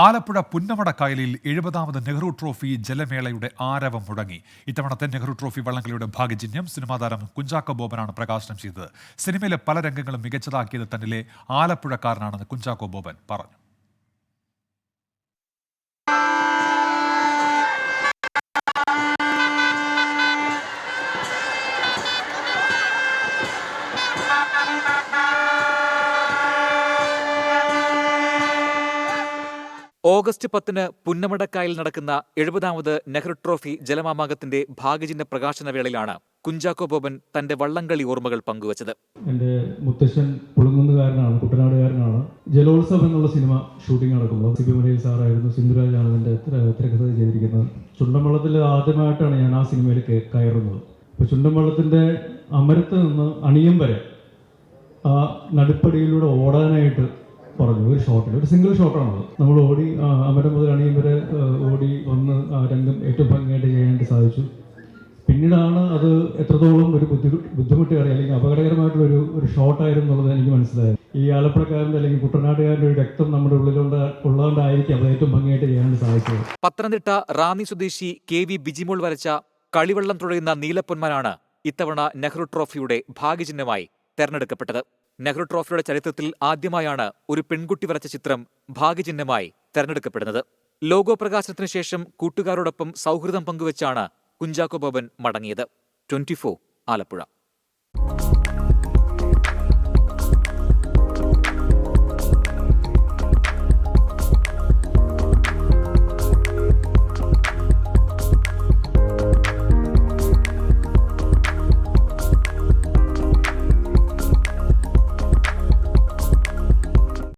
Alappuzha പുന്നമടക്കായലിൽ 70ാമത് Nehru trophy ജലമേളയുടെ ആരവം മുടങ്ങി. ഇത്തവണത്തെ നെഹ്റു ട്രോഫി വള്ളംകളിയുടെ ഭാഗ്യചിഹ്നം സിനിമാ താരം കുഞ്ചാക്കോ ബോബനാണ് പ്രകാശനം ചെയ്തത്. സിനിമയിലെ പല രംഗങ്ങളും മികച്ചതാക്കിയത് തന്നിലെ ആലപ്പുഴക്കാരനാണെന്ന് കുഞ്ചാക്കോ ബോബൻ പറഞ്ഞു. ഓഗസ്റ്റ് 10 പുന്നമടക്കായൽ നടക്കുന്ന 70ാമത് നെഹ്റു ട്രോഫി ജലമാമാങ്കത്തിന്റെ ഭാഗ്യചിഹ്ന പ്രകാശന വേളയിലാണ് കുഞ്ചാക്കോ ബോബൻ തന്റെ വള്ളംകളി ഓർമ്മകൾ പങ്കുവച്ചത്. എൻ്റെ മുത്തശ്ശൻ പുളുങ്ങുന്നുകാരനാണ്, കുട്ടനാടുകാരനാണ്. ജലോത്സവം എന്നുള്ള സിനിമ ഷൂട്ടിംഗ് നടക്കുമ്പോൾ സി.പി. മലയിൽ സാറായിരുന്നു, സിന്ധുരാജാണ് ഇതിൻ്റെ തിരക്കഥ ചെയ്തിരിക്കുന്നത്. ചുണ്ടൻവള്ളത്തിൽ ആദ്യമായിട്ടാണ് ഞാൻ ആ സിനിമയിൽ കയറുന്നത്. അപ്പോൾ ചുണ്ടൻവള്ളത്തിൻ്റെ അമരത്ത് നിന്ന് അണിയം വരെ ആ നടുപ്പടിയിലൂടെ ഓടാനായിട്ട് പറഞ്ഞു. ഒരു ഷോട്ടിൽ, ഒരു സിംഗിൾ ഷോട്ടാണത്. നമ്മൾ ഓടി അമരം മുതൽ അണിയും വരെ ഓടി വന്ന് ആ രംഗം ഏറ്റവും ഭംഗിയായിട്ട് ചെയ്യാനായിട്ട് സാധിച്ചു. പിന്നീടാണ് അത് എത്രത്തോളം ഒരു ബുദ്ധിമുട്ടേറിയ അല്ലെങ്കിൽ അപകടകരമായിട്ടുള്ള ഷോട്ടായിരുന്നു എന്നുള്ളത് എനിക്ക് മനസ്സിലായത്. ഈ ആലപ്പുഴക്കാരൻ്റെ അല്ലെങ്കിൽ കുട്ടനാട്ടുകാരൻ്റെ ഒരു രക്തം നമ്മുടെ ഉള്ളതുകൊണ്ടായിരിക്കും അത് ഏറ്റവും ഭംഗിയായിട്ട് ചെയ്യാനായിട്ട് സാധിച്ചത്. പത്തനംതിട്ട റാന്നി സ്വദേശി KV ബിജിമോൾ വരച്ച കളിവള്ളം തുഴയുന്ന നീലപ്പൊന്മാനാണ് ഇത്തവണ നെഹ്റു ട്രോഫിയുടെ ഭാഗ്യചിഹ്നമായി തെരഞ്ഞെടുക്കപ്പെട്ടത്. നെഹ്റു ട്രോഫിയുടെ ചരിത്രത്തിൽ ആദ്യമായാണ് ഒരു പെൺകുട്ടി വരച്ച ചിത്രം ഭാഗ്യചിഹ്നമായി തെരഞ്ഞെടുക്കപ്പെടുന്നത്. ലോഗോ പ്രകാശനത്തിന് ശേഷം കൂട്ടുകാരോടൊപ്പം സൗഹൃദം പങ്കുവച്ചാണ് കുഞ്ചാക്കോ ബോബൻ മടങ്ങിയത്. 24 ആലപ്പുഴ.